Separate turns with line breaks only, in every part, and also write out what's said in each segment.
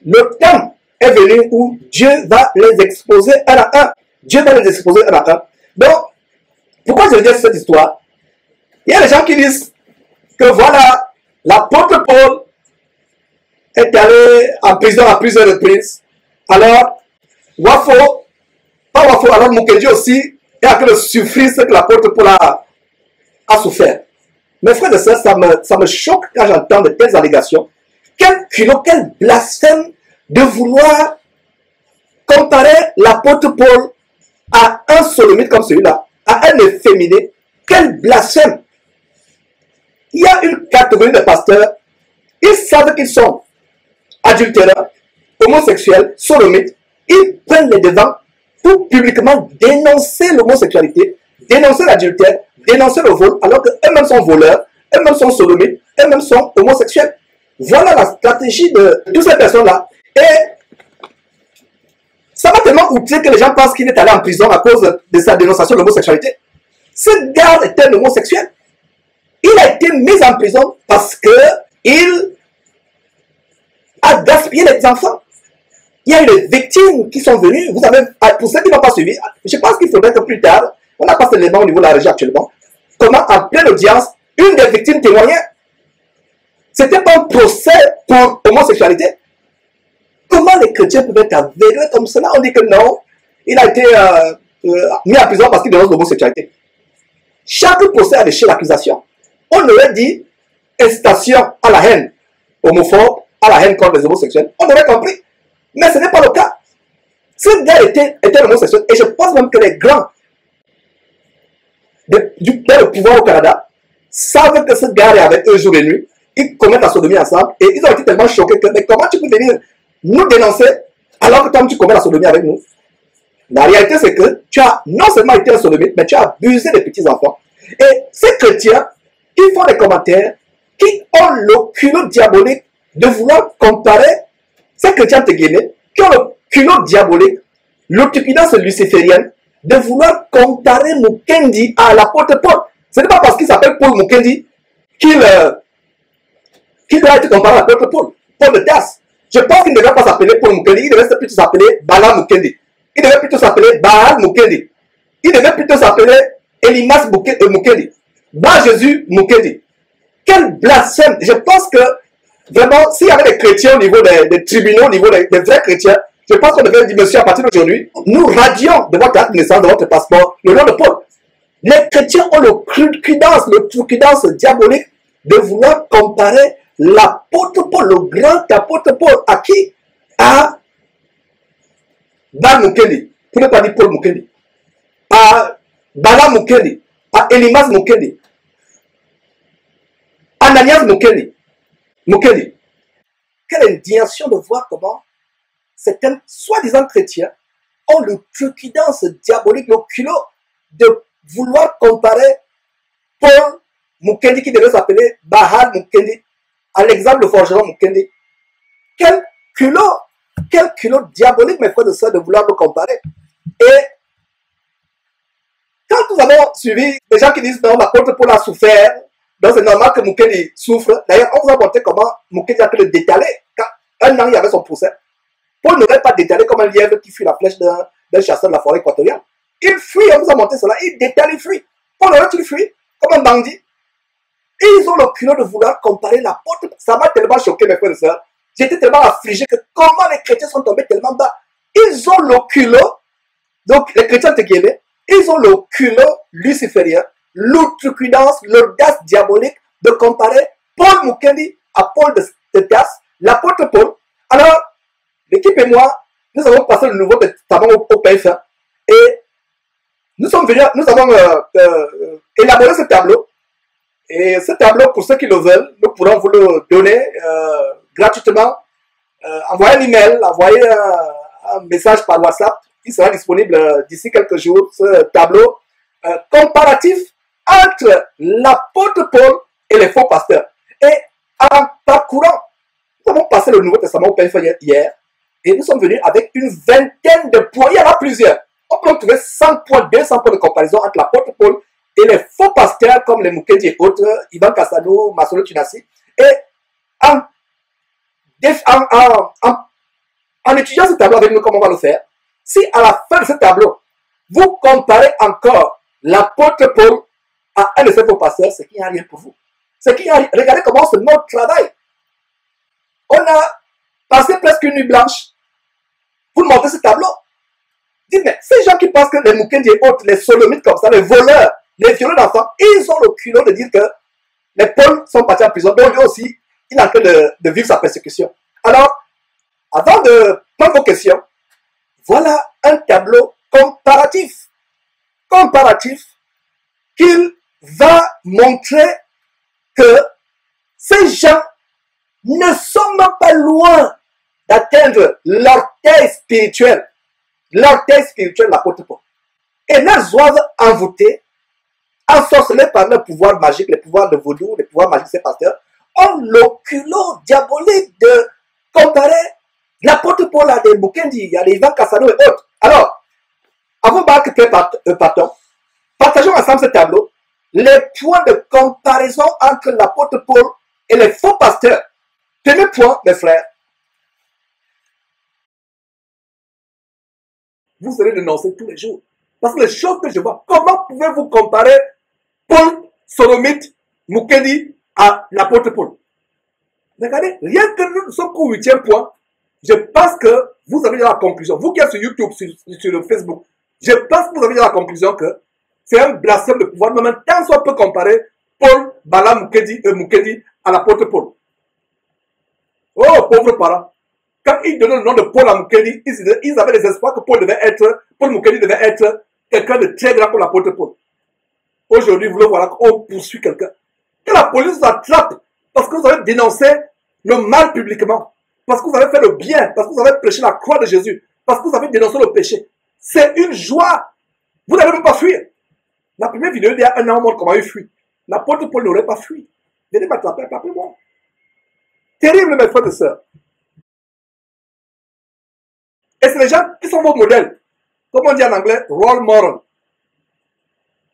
Le temps est venu où Dieu va les exposer un à un. Dieu va les exposer un à un. Donc, pourquoi je veux dire cette histoire? Il y a des gens qui disent que voilà, l'apôtre Paul est allé en prison à plusieurs reprises. Alors, Wafo, pas Wafo, alors Mukendi aussi, est en train de souffrir ce que l'apôtre Paul a souffert. Mes frères et sœurs, ça me choque quand j'entends de telles allégations. Quel culot, quel blasphème de vouloir comparer l'apôtre Paul à un sodomite comme celui-là, à un efféminé. Quel blasphème! Il y a une catégorie de pasteurs, ils savent qu'ils sont adultéreurs, homosexuels, sodomites. Ils prennent les devants pour publiquement dénoncer l'homosexualité, dénoncer l'adultère, dénoncer le vol, alors qu'eux-mêmes sont voleurs, eux-mêmes sont sodomites, eux-mêmes sont homosexuels. Voilà la stratégie de toutes ces personnes-là. Et ça m'a tellement outré que les gens pensent qu'il est allé en prison à cause de sa dénonciation de l'homosexualité. Ce gars était un homosexuel. Il a été mis en prison parce qu'il a gaspillé les enfants. Il y a eu des victimes qui sont venues. Vous savez, pour ceux qui n'ont pas suivi, je pense qu'il faudrait que plus tard, on n'a pas seulement au niveau de la région actuellement, comment en pleine audience, une des victimes témoignait. C'était pas un procès pour homosexualité. Comment les chrétiens pouvaient être avérés comme cela? On dit que non, il a été mis en prison parce qu'il dénonce l'homosexualité. Chaque procès avait chez l'accusation. On aurait dit incitation à la haine homophobe, à la haine contre les homosexuels. On aurait compris. Mais ce n'est pas le cas. Ce gars était homosexuel. Et je pense même que les grands dans le pouvoir au Canada savent que ce gars est avec eux jour et nuit. Ils commettent la sodomie ensemble. Et ils ont été tellement choqués que, mais comment tu peux venir nous dénoncer alors que toi tu commets la sodomie avec nous? La réalité c'est que tu as non seulement été un sodomite, mais tu as abusé des petits enfants. Et ces chrétiens qui font des commentaires, qui ont le culot diabolique de vouloir comparer ces chrétiens téguénés, qui ont le culot diabolique, l'occupidance luciférienne, de vouloir comparer Mukendi à l'apôtre Paul. Ce n'est pas parce qu'il s'appelle Paul Mukendi qu'il doit être comparé à l'apôtre Paul. Paul de Tarse. Je pense qu'il ne devrait pas s'appeler Paul Mukendi, il devrait plutôt s'appeler Bala Mukendi. Il devrait plutôt s'appeler Baal Mukendi. Il devrait plutôt s'appeler Elimas Mukendi. Bar Jésus Mukendi. Quel blasphème! Je pense que vraiment, s'il y avait des chrétiens au niveau des tribunaux, au niveau des vrais chrétiens, je pense qu'on devrait dire, monsieur, à partir d'aujourd'hui, nous radions de votre date de naissance, de votre passeport, le nom de Paul. Les chrétiens ont le trucidance diabolique de vouloir comparer l'apôtre Paul, le grand apôtre Paul, à qui? À Bar Mukendi, pour ne pas dire Paul Mukendi, à Bala Mukendi, à Elimas Mukendi, à Ananias Mukendi. Quelle indignation de voir comment certains soi-disant chrétiens ont le trucidance diabolique, le culot de vouloir comparer Paul Mukendi qui devait s'appeler Bahal Mukendi à l'exemple de forgeron Mukendi. Quel culot diabolique, mes frères et sœurs, de vouloir le comparer. Et quand nous avons suivi des gens qui disent non, l'apôtre Paul a souffert, donc c'est normal que Mukendi souffre. D'ailleurs, on vous a montré comment Mukendi a pu le détaler. Quand un an, il y avait son procès. Paul n'aurait pas détalé comme un lièvre qui fuit la flèche d'un chasseur de la forêt équatoriale. Il fuit, on vous a montré cela, il détale, il fuit. Paul aurait-il fui comme un bandit? Et ils ont le culot de vouloir comparer l'apôtre. Ça m'a tellement choqué, mes frères et sœurs. J'étais tellement affligé que comment les chrétiens sont tombés tellement bas. Ils ont le culot, donc les chrétiens téguénés, ils ont le culot luciférien, l'outrecuidance, l'audace diabolique de comparer Paul Mukendi à Paul de Tarse, l'apôtre Paul. Alors, l'équipe et moi, nous avons passé le Nouveau Testament au PFA et nous avons élaboré ce tableau. Et ce tableau, pour ceux qui le veulent, nous pourrons vous le donner gratuitement. Envoyez un email, envoyez un message par WhatsApp. Il sera disponible d'ici quelques jours. Ce tableau comparatif entre l'apôtre Paul et les faux pasteurs. Et en parcourant, nous avons passé le Nouveau Testament au PFA hier. Et nous sommes venus avec une vingtaine de points. Il y en a plusieurs. On peut trouver 100 points, 200 points de comparaison entre l'apôtre Paul et les faux pasteurs comme les Mukendi et autres, Ivan Kassano, Masolo Tunasi. Et en en étudiant ce tableau avec nous, comme on va le faire, si à la fin de ce tableau, vous comparez encore l'apôtre Paul à un de ses pasteurs, c'est qu'il n'y a rien pour vous. C'est qu'il y a rien. Regardez comment c'est notre travail. On a passé presque une nuit blanche pour montrer ce tableau. Dites, mais ces gens qui pensent que les Mukendi et autres, les sodomites comme ça, les voleurs, les violeurs d'enfants, ils ont le culot de dire que les Pauls sont partis en prison. Donc lui aussi, il est en train de vivre sa persécution. Alors, avant de prendre vos questions, voilà un tableau comparatif. Comparatif qu'il va montrer que ces gens ne sont même pas loin d'atteindre l'orteil spirituel. L'orteil spirituel de l'apôtre Paul. Et leurs oies envoûtées, ensorcelées par le pouvoir magique, les pouvoirs de vaudou, les pouvoirs magiques de ces pasteurs, ont le culot diabolique de comparer l'apôtre Paul à des Mukendi, à des Ivan Cassano et autres. Alors, avant que partons, partageons ensemble ce tableau, les points de comparaison entre l'apôtre Paul et les faux pasteurs. Premier point, mes frères, vous allez dénoncer tous les jours. Parce que les choses que je vois, comment pouvez-vous comparer Paul, Sodomite, Mukendi à l'apôtre Paul? Regardez, rien que nous sommes qu'au 8e point, je pense que vous avez déjà la conclusion. Vous qui êtes sur YouTube, sur le Facebook, je pense que vous avez déjà la conclusion que c'est un blasphème de pouvoir. Mais maintenant, on peut comparer Paul, Bala, Mukendi à l'apôtre Paul. Oh, pauvres parents. Quand ils donnaient le nom de Paul à Mukendi, ils avaient des espoirs que Paul Mukendi devait être quelqu'un de très grand pour l'apôtre Paul. Aujourd'hui, vous le voilà qu'on poursuit quelqu'un. Que la police vous attrape parce que vous avez dénoncé le mal publiquement, parce que vous avez fait le bien, parce que vous avez prêché la croix de Jésus, parce que vous avez dénoncé le péché. C'est une joie. Vous n'avez même pas fuir. La première vidéo, il y a un an, on montre comment il fuit. L'apôtre Paul n'aurait pas fui. Venez m'attraper, attrapez-moi. Terrible, mes frères et sœurs. Et c'est les gens qui sont vos modèles. Comme on dit en anglais, role model.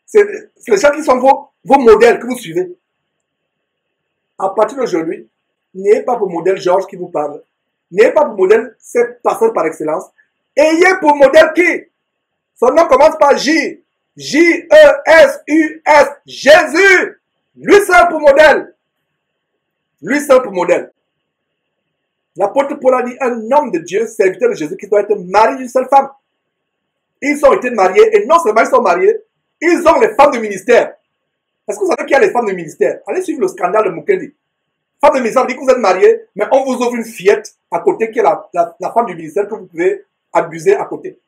C'est les gens qui sont vos modèles que vous suivez. À partir d'aujourd'hui, n'ayez pas pour modèle Georges qui vous parle. N'ayez pas pour modèle ces pasteurs par excellence. Ayez pour modèle qui? Son nom commence par J. J-E-S-U-S. Jésus. Lui seul pour modèle. Lui seul pour modèle. L'apôtre Paul a dit un homme de Dieu, serviteur de Jésus, qui doit être marié d'une seule femme. Ils ont été mariés, et non seulement ils sont mariés, ils ont les femmes de ministère. Est-ce que vous savez qu'il y a les femmes de ministère? Allez suivre le scandale de Mukendi. Femme de ministère, on dit que vous êtes marié, mais on vous ouvre une fillette à côté qui est la femme du ministère que vous pouvez abuser à côté.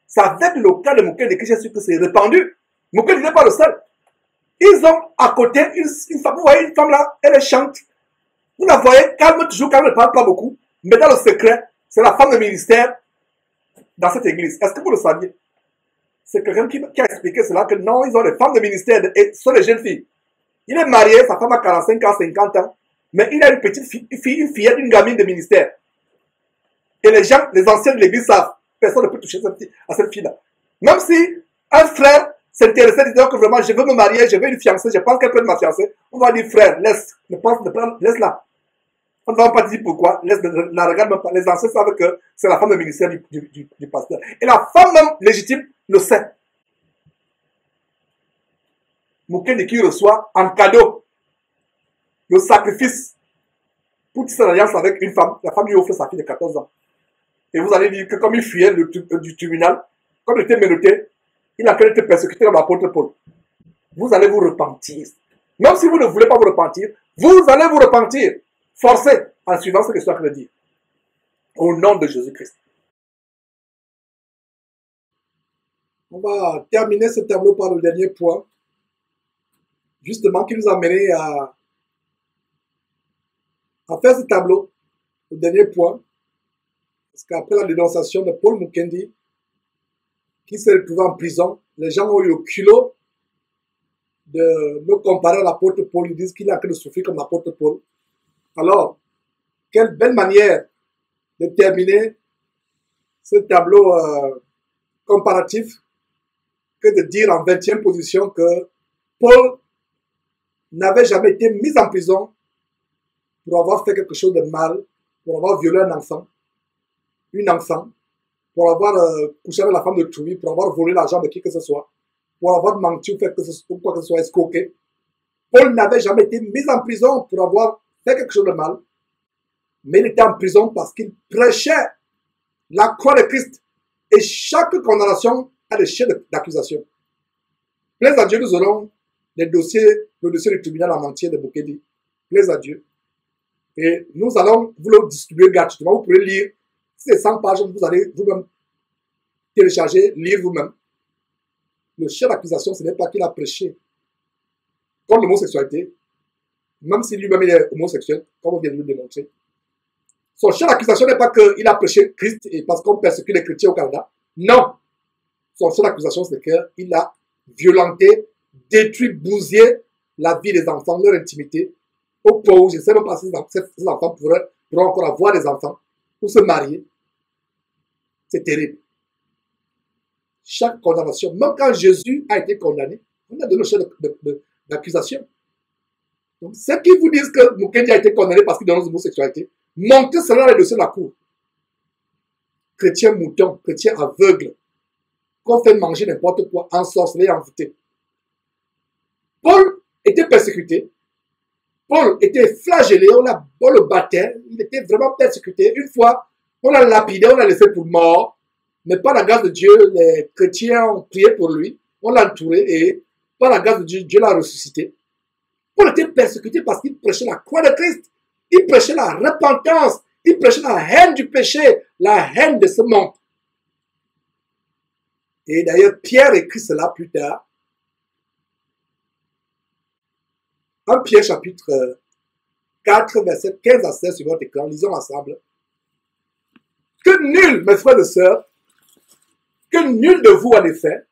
C'est avec le cas de Mukendi que j'ai su que c'est répandu. Mukendi n'est pas le seul. Ils ont à côté une femme, vous voyez une femme là, elle chante. Vous la voyez, calme toujours, calme, ne parle pas beaucoup. Mais dans le secret, c'est la femme de ministère dans cette église. Est-ce que vous le saviez? C'est quelqu'un qui a expliqué cela, que non, ils ont les femmes de ministère et ce sont les jeunes filles. Il est marié, sa femme a 45 ans, 50 ans, mais il a une petite fille, une fillette, une gamine de ministère. Et les gens, les anciens de l'église savent, personne ne peut toucher à cette fille-là. Même si un frère s'intéressait, disant que vraiment, je veux me marier, je veux une fiancée, je pense qu'elle peut être ma fiancée, on va dire, frère, laisse-la. On ne va pas dire pourquoi, la regarde même pas. Les anciens savent que c'est la femme de ministère du pasteur. Et la femme même légitime le sait. Mukendi qui reçoit en cadeau le sacrifice pour tisser l'alliance avec une femme. La femme lui offre sa fille de 14 ans. Et vous allez dire que comme il fuyait du tribunal, comme il était menotté, il a été persécuté comme l'apôtre Paul. Vous allez vous repentir. Même si vous ne voulez pas vous repentir, vous allez vous repentir. Forcez en suivant ce que je suis en train de dire. Au nom de Jésus-Christ. On va terminer ce tableau par le dernier point. Justement, qui nous a mené à faire ce tableau. Le dernier point. Parce qu'après la dénonciation de Paul Mukendi, qui s'est retrouvé en prison, les gens ont eu le culot de me comparer à l'apôtre Paul. Ils disent qu'il a que de souffrir comme l'apôtre Paul. Alors, quelle belle manière de terminer ce tableau comparatif que de dire en 20e position que Paul n'avait jamais été mis en prison pour avoir fait quelque chose de mal, pour avoir violé un enfant. une enfant, pour avoir couché avec la femme de Trouille, pour avoir volé l'argent de qui que ce soit, pour avoir menti ou fait quoi que ce soit, escroqué. Paul n'avait jamais été mis en prison pour avoir fait quelque chose de mal, mais il était en prison parce qu'il prêchait la croix de Christ. Et chaque condamnation a des chefs d'accusation. Plaise à Dieu, nous aurons le dossier du tribunal en entier de Bukedi. Plaise à Dieu. Et nous allons vous le distribuer gratuitement. Vous pouvez lire ces 100 pages, vous allez vous-même télécharger, lire vous-même. Le chef d'accusation, ce n'est pas qu'il a prêché contre l'homosexualité, même si lui-même est homosexuel, comme on vient de le démontrer. Son chef d'accusation n'est pas qu'il a prêché Christ et parce qu'on persécute les chrétiens au Canada. Non. Son chef d'accusation, c'est qu'il a violenté, détruit, bousillé la vie des enfants, leur intimité, au point où je ne sais même pas si ces enfants pourront encore avoir des enfants ou se marier. C'est terrible. Chaque condamnation, même quand Jésus a été condamné, on a donné le chef d'accusation. Donc, ceux qui vous disent que Mukendi a été condamné parce qu'il dénonce l'homosexualité, montez cela dans les dossiers de la cour. Chrétien mouton, chrétien aveugle, qu'on fait manger n'importe quoi, ensorcelé, envoûté. Paul était persécuté. Paul était flagellé, on le battait, il était vraiment persécuté. Une fois, on l'a lapidé, on l'a laissé pour mort. Mais par la grâce de Dieu, les chrétiens ont prié pour lui, on l'a entouré et par la grâce de Dieu, Dieu l'a ressuscité. Paul était persécuté parce qu'il prêchait la croix de Christ. Il prêchait la repentance. Il prêchait la haine du péché, la haine de ce monde. Et d'ailleurs, Pierre écrit cela plus tard. En Pierre chapitre 4, verset 15 à 16 sur votre écran, lisons ensemble. Que nul, mes frères et sœurs, que nul de vous, en effet,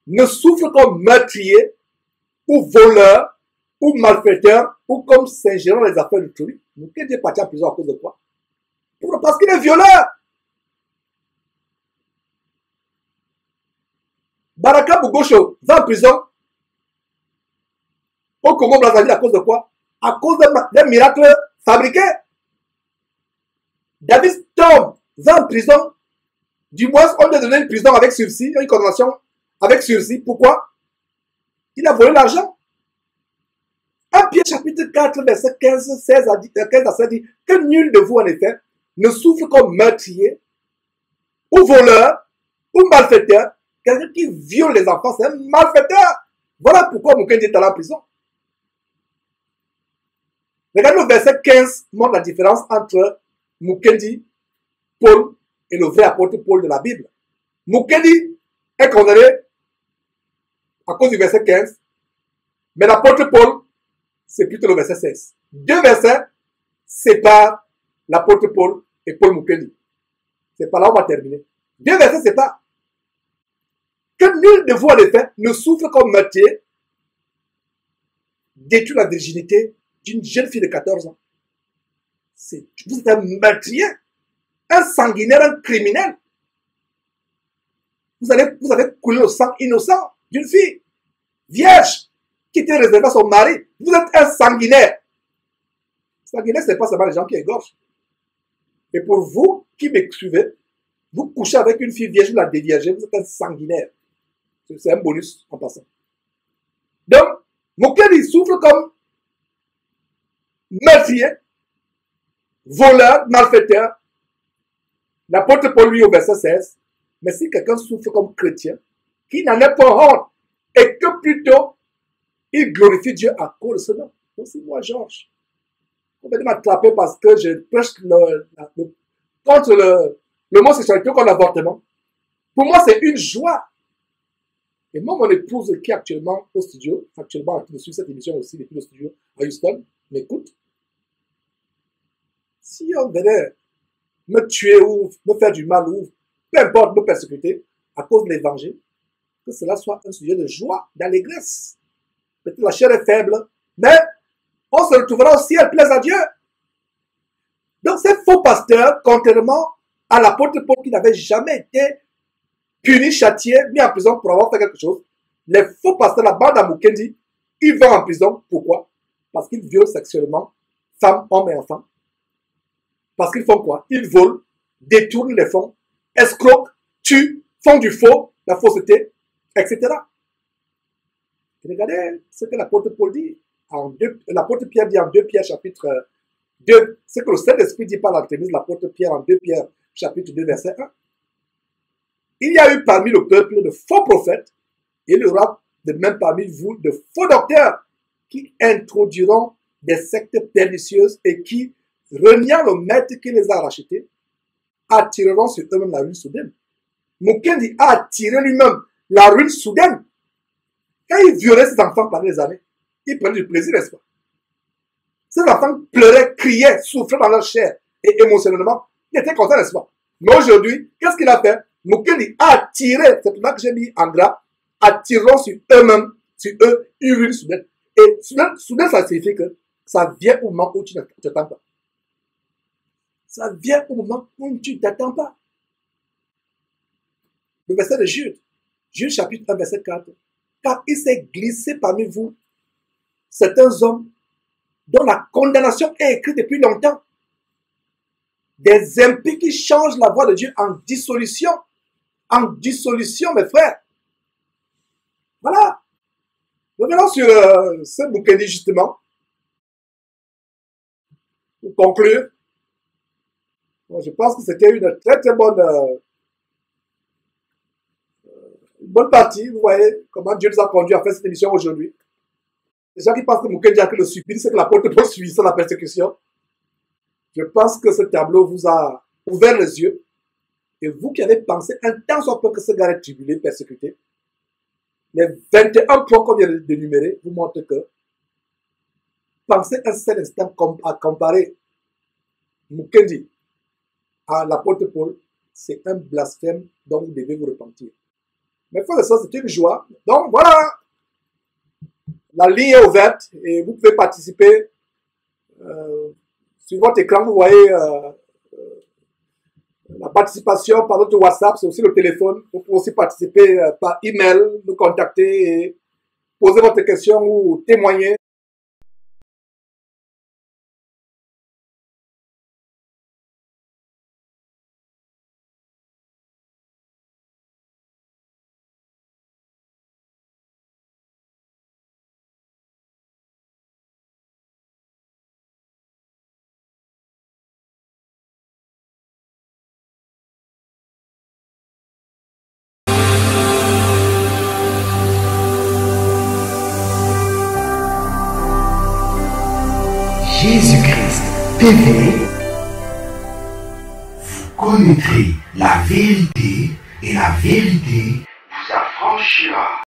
ne souffre comme meurtrier, ou voleur, ou malfaiteur, ou comme s'ingérant les affaires de Trouille. Nous, qui est parti en prison à cause de quoi? Parce qu'il est violeur. Baraka Bugosho va en prison au Congo-Brazzaville à cause de quoi? À cause d'un miracle fabriqué. David Tom va en prison. Du moins, on lui a donné une prison avec sursis, une condamnation avec sursis. Pourquoi? Il a volé l'argent. 1 Pierre chapitre 4, verset 15 à 16 dit que nul de vous, en effet, ne souffre comme meurtrier, ou voleur, ou malfaiteur. Quelqu'un qui viole les enfants, c'est un malfaiteur. Voilà pourquoi Mukendi est allé en prison. Regardez le verset 15 montre la différence entre Mukendi, Paul et le vrai apôtre Paul de la Bible. Mukendi est condamné à cause du verset 15, mais l'apôtre Paul, c'est plutôt le verset 16. Deux versets séparent l'apôtre Paul et Paul Mukendi. C'est par là où on va terminer. Deux versets séparent. Que nul de vous, en effet, ne souffre comme meurtrier, détruit la virginité d'une jeune fille de 14 ans. Vous êtes un meurtrier, un sanguinaire, un criminel. Vous avez coulé le sang innocent d'une fille vierge qui était réservée à son mari. Vous êtes un sanguinaire. Sanguinaire, ce n'est pas seulement les gens qui égorgent. Et pour vous qui m'écrivez, vous couchez avec une fille vierge, vous la déviergez, vous êtes un sanguinaire. C'est un bonus en passant. Donc, Mukendi souffre comme meurtrier, voleur, malfaiteur. L'apôtre Paul lui au verset 16. Mais si quelqu'un souffre comme chrétien, qui n'en est pas honte, et que plutôt il glorifie Dieu à cause de ce nom. Donc c'est moi, Georges. On va m'attraper parce que je prêche contre l'homosexualité, contre l'avortement. Pour moi, c'est une joie. Et moi, mon épouse qui est actuellement au studio, actuellement en train de suivre cette émission aussi depuis le studio à Houston, m'écoute. Si on venait me tuer ou me faire du mal ou peu importe, me persécuter à cause de l'évangile, que cela soit un sujet de joie, d'allégresse. Peut-être la chair est faible, mais on se retrouvera au ciel, plaise à Dieu. Donc ces faux pasteurs, contrairement à l'apôtre Paul qui n'avait jamais été puni, châtié, mis en prison pour avoir fait quelque chose, les faux pasteurs, la bande à Mukendi, ils vont en prison. Pourquoi? Parce qu'ils violent sexuellement femmes, hommes et enfants. Parce qu'ils font quoi? Ils volent, détournent les fonds, escroquent, tuent, font du faux, la fausseté, etc. Et regardez ce que l'apôtre Paul dit. L'apôtre Pierre dit en 2 Pierre chapitre 2, ce que le Saint-Esprit dit par l'Artémise, l'apôtre Pierre en 2 Pierre chapitre 2 verset 1. Il y a eu parmi le peuple de faux prophètes, et il y aura de même parmi vous de faux docteurs qui introduiront des sectes pernicieuses et qui, reniant le maître qui les a rachetés, attireront sur eux-mêmes la ruine soudaine. Mukendi a attiré lui-même la ruine soudaine. Quand il violait ses enfants pendant des années, il prenait du plaisir, n'est-ce pas? Ces enfants pleuraient, criaient, souffraient dans leur chair et émotionnellement. Il était content, n'est-ce pas? Mais aujourd'hui, qu'est-ce qu'il a fait? Mukendi a attiré, c'est pour ça que j'ai mis en gras, attireront sur eux-mêmes, sur eux, une ruine soudaine. Et soudain, ça signifie que ça vient au moment où tu ne t'attends pas. Ça vient au moment où tu ne t'attends pas. Le verset de Jude, Jude chapitre 1, verset 4. Car il s'est glissé parmi vous certains hommes dont la condamnation est écrite depuis longtemps. Des impies qui changent la voie de Dieu en dissolution. En dissolution, mes frères. Voilà. Revenons sur ce Mukendi justement. Pour conclure, bon, je pense que c'était une très très bonne partie. Vous voyez comment Dieu nous a conduit à faire cette émission aujourd'hui. Les gens qui pensent que Mukendi a que le supplice, c'est que l'apôtre Paul subissait la persécution. Je pense que ce tableau vous a ouvert les yeux. Et vous qui avez pensé un temps soit peu que ce gars est tribulé, persécuté, les 21 points qu'on vient d'énumérer vous montrent que pensez un seul instant à comparer Mukendi à l'apôtre Paul, c'est un blasphème dont vous devez vous repentir. Mais frères et sœurs, c'est une joie. Donc voilà, la ligne est ouverte et vous pouvez participer. Sur votre écran, vous voyez la participation par notre WhatsApp, c'est aussi le téléphone. Vous pouvez aussi participer par email, nous contacter et poser votre question ou témoigner.
Jésus-Christ TV, vous connaîtrez la vérité et la vérité vous affranchira.